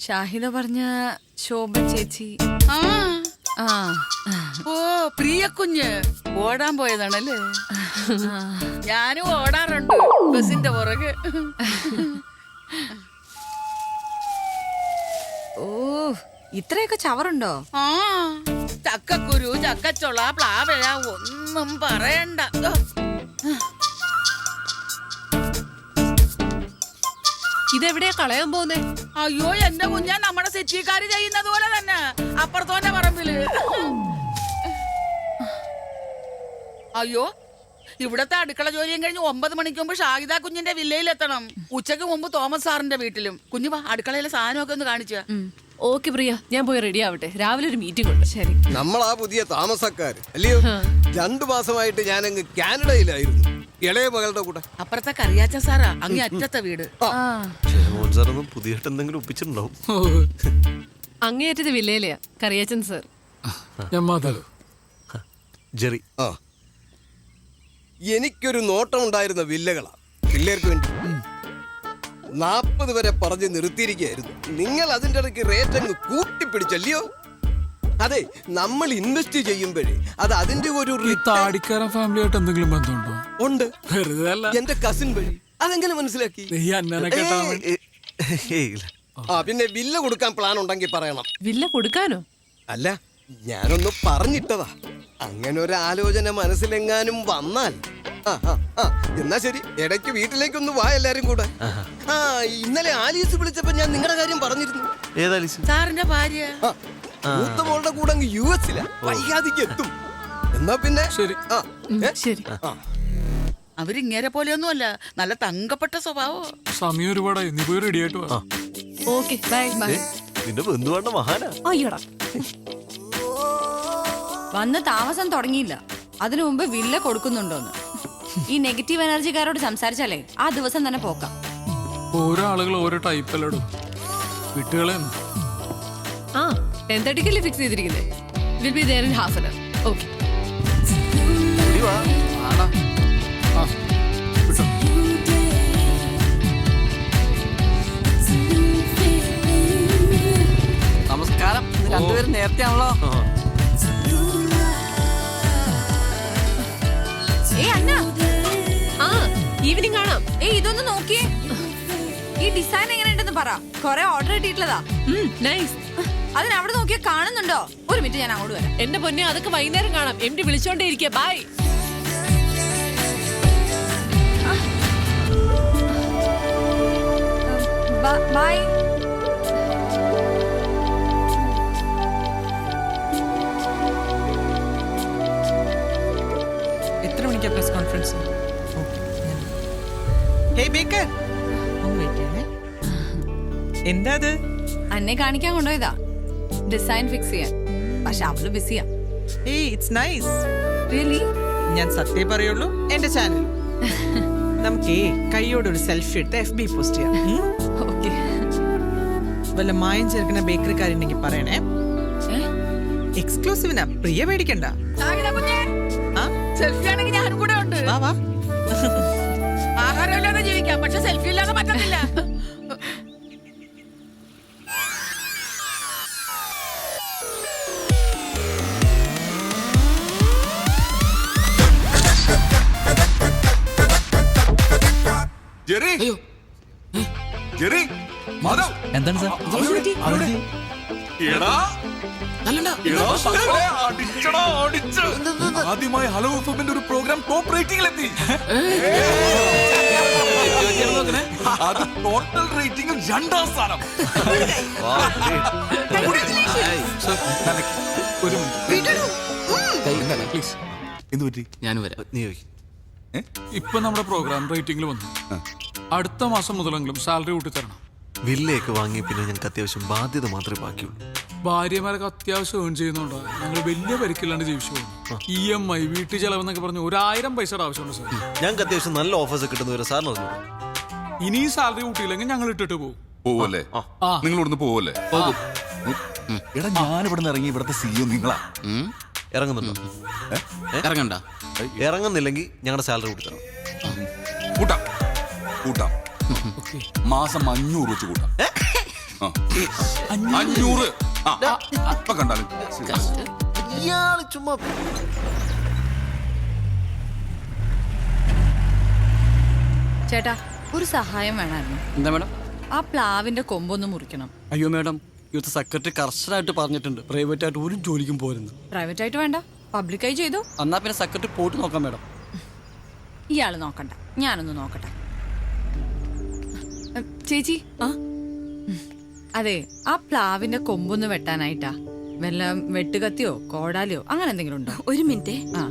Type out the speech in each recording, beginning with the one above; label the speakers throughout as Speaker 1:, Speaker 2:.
Speaker 1: ഷാഹിദ പറഞ്ഞ ശോഭ ചേച്ചി.
Speaker 2: ആ
Speaker 1: ആ
Speaker 2: ഓ പ്രിയ കുഞ്ഞ് ഓടാൻ പോയതാണല്ലേ. ഞാനും ഓടാറുണ്ട് ബസിന്റെ പുറകെ.
Speaker 1: ഓ ഇത്രയൊക്കെ ചവറുണ്ടോ?
Speaker 2: ആ ചക്കക്കുരു, ചക്കച്ചൊള, പ്ലാവഴ ഒന്നും പറയണ്ട.
Speaker 3: ഇതെവിടെയാ കളയാൻ പോകുന്നേ?
Speaker 2: അയ്യോ എന്റെ കുഞ്ഞാ, നമ്മുടെ സിറ്റിക്കാര് ചെയ്യുന്നത് പോലെ തന്നെ അപ്പുറത്തോന്റെ പറമ്പില്. അയ്യോ ഇവിടത്തെ അടുക്കള ജോലിയും കഴിഞ്ഞ് 9 മണിക്ക് മുമ്പ് ഷാഹിദ കുഞ്ഞിന്റെ വില്ലയിൽ എത്തണം. ഉച്ചക്ക് മുമ്പ് തോമസ് സാറിന്റെ വീട്ടിലും. കുഞ്ഞു വാ, അടുക്കളയിലെ സാധനമൊക്കെ ഒന്ന് കാണിച്ചാ.
Speaker 3: ഓക്കെ പ്രിയ, ഞാൻ പോയി റെഡി ആവട്ടെ. രാവിലെ ഒരു മീറ്റിംഗ് ഉണ്ട്.
Speaker 1: ശരി.
Speaker 4: നമ്മളാ പുതിയ താമസക്കാര് അല്ലയോ? 2 മാസമായിട്ട് ഞാനങ്ങ് കാനഡയിലായിരുന്നു ഇളയ മകളുടെ കൂടെ.
Speaker 2: അപ്പുറത്തെ കറിയാച്ച സാറാ, അങ്ങേ അറ്റത്തെ വീട്.
Speaker 5: പുതിയായിട്ട് എന്തെങ്കിലും ഒപ്പിച്ചിട്ടുണ്ടാവും.
Speaker 3: അങ്ങേയറ്റത്തെ വില്ലയിലെയാ കറിയാച്ചൻ സർ.
Speaker 5: ജെറി.
Speaker 4: ആ എനിക്കൊരു നോട്ടം ഉണ്ടായിരുന്ന വില്ലകളാ പിള്ളേർക്ക് വേണ്ടി. 40 വരെ പറഞ്ഞ് നിർത്തിയിരിക്കുകയായിരുന്നു. നിങ്ങൾ അതിന്റെ ഇടയ്ക്ക് റേറ്റ് അങ്ങ് കൂട്ടിപ്പിടിച്ചല്ലയോ? അതെ, നമ്മൾ ഇൻവെസ്റ്റ് ചെയ്യുമ്പോഴേ അത് അതിന്റെ ഒരു
Speaker 6: താടിക്കാരൻ ഫാമിലിയായിട്ട് എന്തെങ്കിലും ബന്ധമുണ്ടോ?
Speaker 4: ഉണ്ട്.
Speaker 6: വെറുതെ അല്ല.
Speaker 4: എന്റെ കസിൻ വഴി. അതെങ്ങനെ മനസ്സിലാക്കി?
Speaker 6: ഈ അന്നനെ കേട്ടാ മതി.
Speaker 4: ആ പിന്നെ വില്ല കൊടുക്കാൻ പ്ലാൻ ഉണ്ടെങ്കിൽ പറയണം.
Speaker 3: വില്ല കൊടുക്കാനോ?
Speaker 4: അല്ല, ഞാനൊന്ന് പറഞ്ഞിട്ടതാ. അങ്ങനെ ഒരു ആലോചന മനസ്സിലെങ്ങാനും വന്നാൽ. എന്നാ ശരി, ഇടയ്ക്ക് വീട്ടിലേക്കൊന്ന് വാ എല്ലാരും കൂടെ. ഇന്നലെ ആലീസ് വിളിച്ചപ്പോ ഞാൻ നിങ്ങളുടെ കാര്യം പറഞ്ഞിരുന്നു.
Speaker 5: ഏതാലീസ്?
Speaker 2: സാറിന്റെ ഭാര്യ.
Speaker 4: മൂത്ത മോളുടെ കൂടെ അങ്ങ് US-ലാ. വൈകാതിക്ക് എത്തും. എന്നാ പിന്നെ
Speaker 6: ശരി.
Speaker 3: ശരി.
Speaker 2: അവരിങ്ങേരെ പോലെയൊന്നും അല്ല, നല്ല തങ്കപ്പെട്ട സ്വഭാവോ.
Speaker 6: സമയം ഒരുപാടായി, നീ പോയി റെഡി ആയിട്ട് വാ.
Speaker 3: Okay bye.
Speaker 5: നിന്റെ ബന്ധുവാണ്ട മഹാനാ.
Speaker 3: അയ്യോടാ,
Speaker 1: വന്ന് താമസം തുടങ്ങിയില്ല, അതിനു മുമ്പ് വില്ല കൊടുക്കുന്നുണ്ടോന്ന്. ഈ നെഗറ്റീവ് എനർജിക്കാരോട് സംസാരിച്ചാലേ ആ ദിവസം തന്നെ പോക്കാം.
Speaker 6: ഓരോ ആളുകൾ ഓരോ ടൈപ്പ് അല്ലടും. വിട്ടുകളെ
Speaker 3: ആ 10:30 ഫിക്സ് ചെയ്തിരിക്കുന്നത്. Will be there in half an hour. Okay.
Speaker 7: നമസ്കാരം. രണ്ടുപേരും നേരത്തെ ആണല്ലോ.
Speaker 3: ഈവനിങ് കാണാം.
Speaker 1: ഇതൊന്ന് നോക്കിയേ, ഈ ഡിസൈൻ എങ്ങനെയുണ്ടെന്ന് പറ. കൊറേ ഓർഡർ കിട്ടിയിട്ടുള്ളതാ.
Speaker 3: നൈസ്.
Speaker 1: അതിനവിടെ നോക്കിയാ കാണുന്നുണ്ടോ? ഒരു മിനിറ്റ്, ഞാൻ അങ്ങോട്ട് വരാം.
Speaker 3: എന്റെ പൊന്നെ, അതൊക്കെ വൈകുന്നേരം കാണാം. MD വിളിച്ചോണ്ടേ ഇരിക്കുക. ബൈ.
Speaker 1: ബൈ.
Speaker 7: എത്ര മണിക്കാ പ്രസ് കോൺഫറൻസ്? ഹേയ് ബേക്കർ, എന്താ അത്?
Speaker 1: അന്നെ കാണിക്കാൻ കൊണ്ടുപോയതാ, ഡിസൈൻ ഫിക്സ് ചെയ്യാൻ. പക്ഷെ അവള് ബിസിയാ.
Speaker 7: Hey it's nice.
Speaker 1: റിയലി?
Speaker 7: ഞാൻ സത്യം പറയുള്ളൂ. എന്റെ ചാനൽ നമുക്ക് കൈയോടൊരു സെൽഫി എടുത്ത് FB പോസ്റ്റ് ചെയ്യാം.
Speaker 1: ഓക്കെ.
Speaker 7: വല്ല മായം ചേർക്കുന്ന ബേക്കറിക്കാരുണ്ടെങ്കിൽ പറയണേ. എക്സ്ക്ലൂസീവിനാ, പ്രിയ പേടിക്കണ്ട.
Speaker 2: സെൽഫി ആണെങ്കിൽ ഞാനും കൂടെ ഉണ്ട്.
Speaker 7: വാ വാ.
Speaker 2: ആഹാരമില്ലാതെ ജീവിക്കാം, പക്ഷെ സെൽഫി ഇല്ലാതെ പറ്റത്തില്ല.
Speaker 8: Jerry, Jerry, Madhav.
Speaker 7: എന്താണ് സാർ?
Speaker 8: ആദ്യമായി ഹലോ എഫ്എമ്മിന്റെ ഒരു പ്രോഗ്രാം ടോപ്പ് റേറ്റിംഗിലെത്തി. അത് ടോട്ടൽ റേറ്റിംഗിൽ 2ാം സ്ഥാനം. ഒരു മിനിറ്റ് പ്ലീസ്. എന്ത് പറ്റി?
Speaker 5: ഞാൻ വരാം. നീ
Speaker 6: ഇപ്പൊ നമ്മുടെ പ്രോഗ്രാം റേറ്റിംഗിൽ വന്നു. അടുത്ത മാസം മുതലെങ്കിലും സാലറി കൂട്ടി തരണം.
Speaker 5: വില്ലയൊക്കെ വാങ്ങി പിന്നെ ഞങ്ങൾക്ക് അത്യാവശ്യം ബാധ്യത മാത്രമേ ബാക്കിയുള്ളൂ.
Speaker 6: ഭാര്യമാരൊക്കെ അത്യാവശ്യം ഏൺ ചെയ്യുന്നുണ്ടോ? ഞങ്ങൾ വലിയ പരിക്കില്ലാണ്ട് ജീവിച്ചു പോകുന്നു. EMI, വീട്ടിൽ ചെലവെന്നൊക്കെ പറഞ്ഞ് 1000 പൈസയുടെ ആവശ്യമുണ്ട് സാർ.
Speaker 5: ഞങ്ങൾക്ക് അത്യാവശ്യം നല്ല ഓഫേഴ്സ് കിട്ടുന്നവരെ സാറിന് അറിഞ്ഞു.
Speaker 6: ഇനിയും സാലറി കൂട്ടിയില്ലെങ്കിൽ ഞങ്ങൾ ഇട്ടിട്ട് പോകും.
Speaker 8: പോവല്ലേ? നിങ്ങൾ ഇവിടുന്ന് പോവല്ലേ? എടാ, ഞാൻ ഇവിടെ നിന്ന് ഇറങ്ങി ഇവിടുത്തെ CEO നിങ്ങളാ.
Speaker 5: ഇറങ്ങുന്നുണ്ടോ?
Speaker 9: ഇറങ്ങണ്ട.
Speaker 5: ഇറങ്ങുന്നില്ലെങ്കിൽ ഞങ്ങളുടെ സാലറി കൂട്ടി തരണം.
Speaker 8: കൂട്ടാം കൂട്ടാം. മാസം 500 വെച്ച് കൂട്ടാം. ആ. 500. ഇപ്പൊ കണ്ടാലും
Speaker 5: ഇയാള് ചുമ്മാ
Speaker 1: ചേട്ടാ ഒരു സഹായം വേണമായിരുന്നു.
Speaker 9: എന്താ മാഡം?
Speaker 1: ആ പ്ലാവിന്റെ കൊമ്പൊന്ന് മുറിക്കണം.
Speaker 9: അയ്യോ മാഡം, യൂത്ത് സെക്രട്ടറി കർശനമായിട്ട് പറഞ്ഞിട്ടുണ്ട് പ്രൈവറ്റ് ആയിട്ട് ഒരു ജോലിക്കും പോരുന്നു.
Speaker 1: പ്രൈവറ്റ് ആയിട്ട് വേണ്ട, പബ്ലിക്കായി ചെയ്തു.
Speaker 9: എന്നാ പിന്നെ സെക്രട്ടറി പോയിട്ട് നോക്കാം മാഡം.
Speaker 1: ഇയാള് നോക്കണ്ട, ഞാനൊന്ന് നോക്കട്ടെ. ചേച്ചി, അതെ, ആ പ്ലാവിന്റെ കൊമ്പൊന്ന് വെട്ടാനായിട്ടാ. വല്ല വെട്ടുകത്തിയോ കോടാലിയോ അങ്ങനെ എന്തെങ്കിലും ഉണ്ടോ?
Speaker 10: ഒരു മിനിറ്റ്.
Speaker 1: ആ,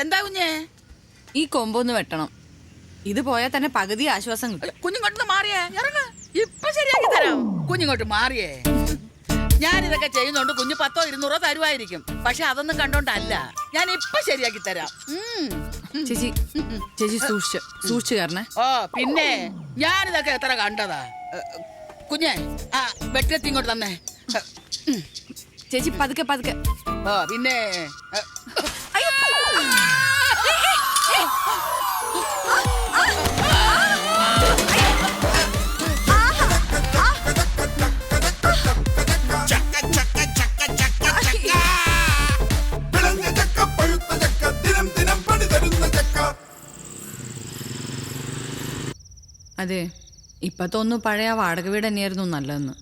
Speaker 2: എന്താ കുഞ്ഞേ?
Speaker 1: ഈ കൊമ്പൊന്ന് വെട്ടണം. ഇത് പോയാൽ തന്നെ പകുതി ആശ്വാസം കിട്ടും.
Speaker 2: കുഞ്ഞിങ്ങോട്ട് മാറിയേ, ഇറങ്ങ. ഇപ്പൊ ശരിയാക്കി തരാം. കുഞ്ഞിങ്ങോട്ട് മാറിയേ. ഞാനിതൊക്കെ ചെയ്യുന്നോണ്ട് കുഞ്ഞ് 10 200 തരുമായിരിക്കും. പക്ഷെ അതൊന്നും കണ്ടോണ്ടല്ല, ഞാൻ ഇപ്പൊ ശരിയാക്കി തരാം.
Speaker 1: ചേച്ചി, ചേച്ചി സൂക്ഷിച്ചു കയറണേ.
Speaker 2: ഓ പിന്നെ ഞാനിതൊക്കെ എത്ര കണ്ടതാ. കുഞ്ഞെ, ആ വെട്ടത്തി ഇങ്ങോട്ട് തന്നെ.
Speaker 1: ചേച്ചി പതുക്കെ പതുക്കെ.
Speaker 2: ഓ പിന്നെ
Speaker 1: അതെ, ഇപ്പൊ തോന്നുന്നു പഴയ വാടക വീട് തന്നെയായിരുന്നു നല്ലതെന്ന്.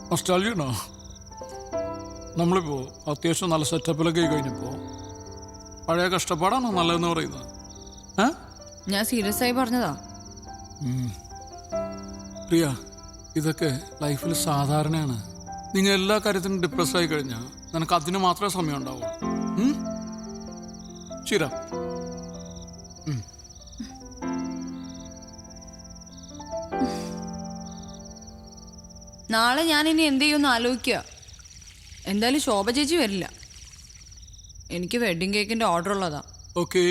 Speaker 6: നൊസ്റ്റാൾജിയ ഉണ്ടോ? നമ്മളിപ്പോ അത്യാവശ്യം നല്ല സെറ്റപ്പിലൊക്കെ കഴിഞ്ഞപ്പോ പഴയ കഷ്ടപ്പാടാണോ നല്ലതെന്ന് പറയുന്നത്?
Speaker 1: ഞാൻ സീരിയസ് ആയി പറഞ്ഞതാ.
Speaker 6: പ്രിയ, ഇതൊക്കെ ലൈഫിൽ സാധാരണയാണ്. നിങ്ങൾ എല്ലാ കാര്യത്തിനും ഡിപ്രസ് ആയി കഴിഞ്ഞാൽ നിനക്ക് അതിന് മാത്രമേ സമയം ഉണ്ടാവുള്ളൂ. ശരി.
Speaker 1: നാളെ ഞാൻ ഇനി എന്ത് ചെയ്യുമെന്ന് ആലോചിക്കുക. എന്തായാലും ശോഭ ചേച്ചി വരില്ല. എനിക്ക് വെഡിങ് കേക്കിന്റെ ഓർഡർ ഉള്ളതാ.
Speaker 6: ഓക്കെ,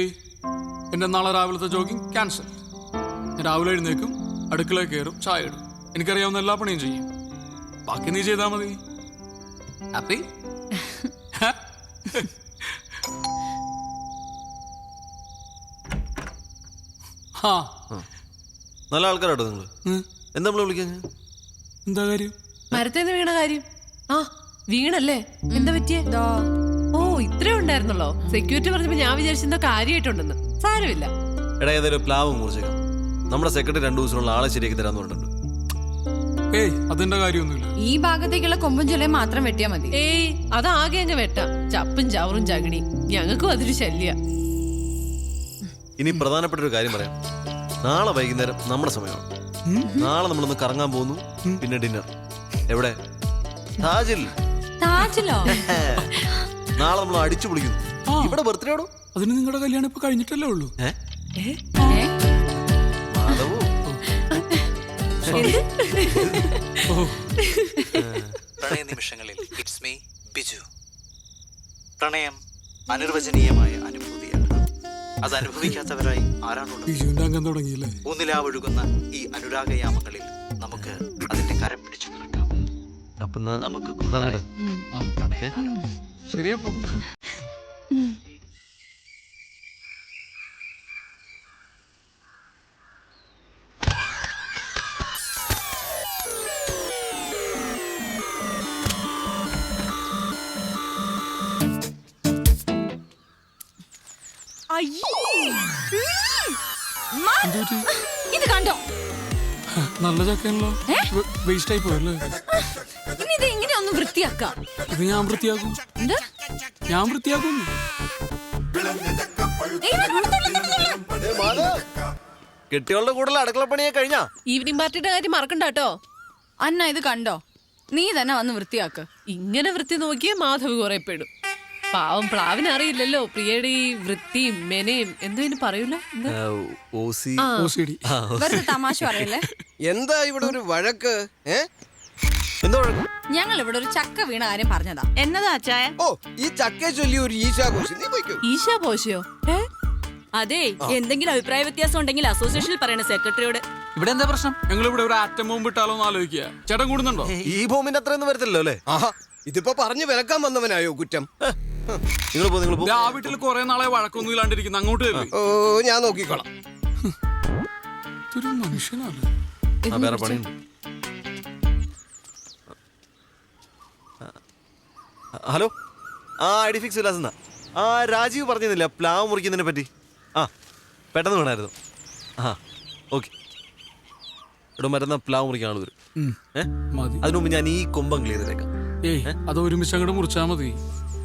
Speaker 6: എൻ്റെ നാളെ രാവിലത്തെ ജോഗിങ് ക്യാൻസൽ. ഞാൻ രാവിലെ എഴുന്നേക്കും, അടുക്കളയിൽ കയറും, ചായ ഇടും. എനിക്കറിയാവുന്ന എല്ലാ പണിയും ചെയ്യും. ബാക്കി നീ ചെയ്താൽ മതി. ഹാപ്പി?
Speaker 5: നല്ല ആൾക്കാരാട്ടോ നിങ്ങള്. എന്താ നമ്മളെ വിളിക്കാൻ?
Speaker 6: എന്താ കാര്യം?
Speaker 3: മരത്തേന്ന് വീണ കാര്യം. ആ വീണല്ലേ? എന്താ പറ്റിയേ? ഓ ഇത്രേ ഉണ്ടായിരുന്നല്ലോ. സെക്യൂരിറ്റി പറഞ്ഞപ്പോ ഞാൻ വിചാരിച്ചെന്തോ കാര്യമായിട്ടുണ്ടെന്ന്. സാരമില്ല.
Speaker 5: എടാ, ഏതായാലും പ്ലാവ് മുറിച്ചേക്കാം. നമ്മുടെ സെക്രട്ടറി 2 ദിവസത്തിനുള്ള ആളെ ശരിയാക്കി തരാന്ന് പറഞ്ഞിട്ടുണ്ട്.
Speaker 6: ഏയ്, അതിന്റെ കാര്യമൊന്നുമില്ല.
Speaker 1: ഈ ഭാഗത്തേക്കുള്ള കൊമ്പും ചൊല്ലയും മാത്രം വെട്ടിയാ മതി.
Speaker 3: ഏയ് അതാകെ അങ്ങ് വെട്ടാം. ചപ്പും ചവറും ചകിടി ഞങ്ങൾക്കും അതൊരു ശല്യ.
Speaker 5: ഇനി പ്രധാനപ്പെട്ട ഒരു കാര്യം പറയാം. നാളെ വൈകുന്നേരം നമ്മുടെ സമയമാണ്. നാളെ നമ്മളൊന്ന് കറങ്ങാൻ പോകുന്നു, പിന്നെ ഡിന്നർ. എവിടെ? താജിൽ.
Speaker 1: താജിലോ?
Speaker 5: നാളെ നമ്മൾ അടിച്ചു പൊളിക്കുന്നു. ഇവിടെ ബർത്ത്ഡേ ആണോ?
Speaker 6: അതിന് നിങ്ങളുടെ കല്യാണം ഇപ്പൊ കഴിഞ്ഞിട്ടല്ലേ ഉള്ളൂ.
Speaker 5: മാധവോ,
Speaker 11: പ്രണയ നിമിഷങ്ങളിൽ ഇറ്റ്സ് മീ ബിജു. പ്രണയം അനിർവചനീയമായ അനുഭൂതിയാണ്. അത് അനുഭവിക്കാത്തവരായി ആരാണുള്ളത്?
Speaker 6: തുടങ്ങിയില്ലേ?
Speaker 11: ഊന്നിലാവൊഴുകുന്ന ഈ അനുരാഗയാമങ്ങളിൽ നമുക്ക് അതിന്റെ കരം പിടിച്ചു നിൽക്കാം. നമുക്ക്
Speaker 6: ശരിയാ.
Speaker 1: ഇത് കണ്ടോ?
Speaker 6: നല്ല ചക്കയാണല്ലോ. വേസ്റ്റ് ആയി പോയല്ലേ?
Speaker 1: ഇനി ഇത് എങ്ങനെ ഒന്ന് വൃത്തിയാക്കാം?
Speaker 6: ഇത് ഞാൻ വൃത്തിയാക്കും. ഞാൻ വൃത്തിയാക്കും.
Speaker 5: കെട്ടികളുടെ കൂടുതൽ അടുക്കളപ്പണിയെ കഴിഞ്ഞാ?
Speaker 3: ഈവനിങ് പാർട്ടിയുടെ കാര്യം മറക്കണ്ട കേട്ടോ.
Speaker 1: അന്ന ഇത് കണ്ടോ? നീ തന്നെ വന്ന് വൃത്തിയാക്ക്.
Speaker 3: ഇങ്ങനെ വൃത്തി നോക്കിയേ മാധവ് കുറെ പെടും. പാവം പ്ലാവിന് അറിയില്ലല്ലോ പ്രിയയുടെ ഈ വൃത്തിയും മെനയും എന്തോ പറയൂല.
Speaker 1: വെറുതെ തമാശ പറയല്ലേ.
Speaker 4: എന്താ ഇവിടെ ഒരു വഴക്ക്?
Speaker 1: ഞങ്ങൾ ഇവിടെ ഒരു ചക്ക വീണ കാര്യം പറഞ്ഞതാ.
Speaker 10: എന്നതാ അച്ചായ?
Speaker 4: ഓ, ഈ ചക്കയെ ചൊല്ലി ഒരു ഈശാഘോഷം. നീ പോയിക്കോ.
Speaker 3: ഈശാ പോശയോ?
Speaker 10: അതെ, എന്തെങ്കിലും അഭിപ്രായ വ്യത്യാസം ഉണ്ടെങ്കിൽ അസോസിയേഷനിൽ പറയണ സെക്രട്ടറിയോട്.
Speaker 11: ഇവിടെ എന്താ പ്രശ്നം?
Speaker 6: ഞങ്ങൾ ഇവിടെ ഒരു ആറ്റം ബോംബ് ഇട്ടാലോ എന്ന് ആലോചിക്കുക. ചേട്ടൻ കൂടുന്നുണ്ടോ?
Speaker 5: ഈ ബോംബിന്റെ അത്രയൊന്നും വരത്തില്ലല്ലോ അല്ലേ?
Speaker 4: ആഹാ ഇതിപ്പോ പറഞ്ഞു വിലക്കാൻ വന്നവനായോ കുറ്റം?
Speaker 5: നിങ്ങൾ പോ.
Speaker 6: ആ വീട്ടിൽ കുറെ നാളെ വഴക്കൊന്നും ഇല്ലാണ്ടിരിക്കുന്നു. അങ്ങോട്ട് വരില്ലേ?
Speaker 4: ഓ ഞാൻ നോക്കിക്കോളാം.
Speaker 6: ഇതൊരു മനുഷ്യനാണ്.
Speaker 5: വേറെ പണിയുണ്ട്. ഹലോ, ആ ഐഡിഫിക്സ് വിലാസ് എന്നാ. ആ രാജീവ് പറഞ്ഞിരുന്നില്ല പ്ലാവ് മുറിക്കുന്നതിനെ പറ്റി. ആ പെട്ടെന്ന് വേണമായിരുന്നു. ആ ഓക്കെ. ഇവിടെ മരുന്ന പ്ലാവ് മുറിക്കാൻ ആൾ വരും.
Speaker 6: മതി.
Speaker 5: അതിനു മുമ്പ് ഞാൻ ഈ കൊമ്പം ക്ലിയർ ചെയ്തേക്കാം.
Speaker 6: ഏയ് അത് ഒരുമിച്ച് അങ്ങോട്ട് മുറിച്ചാ മതി.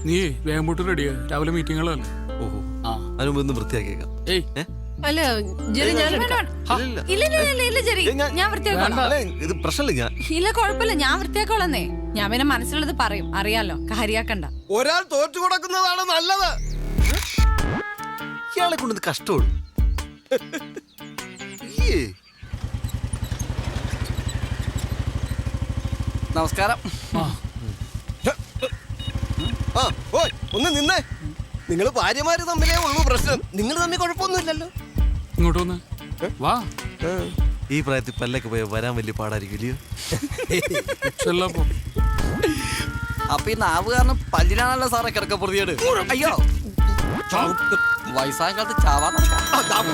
Speaker 6: നീ വേഗം പോട്ട് റെഡിയാ, രാവിലെ മീറ്റിങ്ങുകളല്ലേ.
Speaker 5: ഓഹോ,
Speaker 6: ആ
Speaker 5: അതിനു മുമ്പ് ഒന്ന് വൃത്തിയാക്കിയേക്കാം.
Speaker 6: ഏയ്
Speaker 3: അല്ല ജെറി ഞാൻ എടുക്കാം.
Speaker 1: ഇല്ല ജെറി, ഞാൻ വൃത്തിയാക്കോളാം.
Speaker 5: അല്ലേ, ഇത് പ്രശ്നമില്ല. ഞാൻ
Speaker 1: ഇല്ല കുഴപ്പമില്ല, ഞാൻ വൃത്തിയാക്കോളന്നേ. ഞാൻ പിന്നെ മനസ്സിലുള്ളത് പറയും, അറിയാലോ, കാര്യാക്കണ്ട.
Speaker 4: ഒരാൾ തോറ്റു കൊടുക്കുന്നതാണ് നല്ലത്.
Speaker 5: ഇയാളെ കൊണ്ടത് കഷ്ടമുള്ളൂ.
Speaker 9: നമസ്കാരം.
Speaker 4: ആ ഓയ് ഒന്ന് നിന്നേ. നിങ്ങൾ ഭാര്യമാര് തമ്മിലേ ഉള്ളൂ പ്രശ്നം. നിങ്ങൾ തമ്മിൽ കുഴപ്പമൊന്നുമില്ലല്ലോ.
Speaker 6: ഇങ്ങോട്ട് വന്ന് വാ.
Speaker 5: ഈ പ്രായത്തിൽ പല്ലൊക്കെ പോയാൽ വരാൻ വലിയ പാടായിരിക്കും ഇല്ലയോ?
Speaker 6: ചെല്ലപ്പോ
Speaker 9: അപ്പൊ ഈ നാവ് കാരണം പല്ലിനാണല്ലോ സാറേ കിടക്ക പ്രതിയോട്. അയ്യോ വയസ്സായ കാലത്ത് ചാവാ നടക്കാം.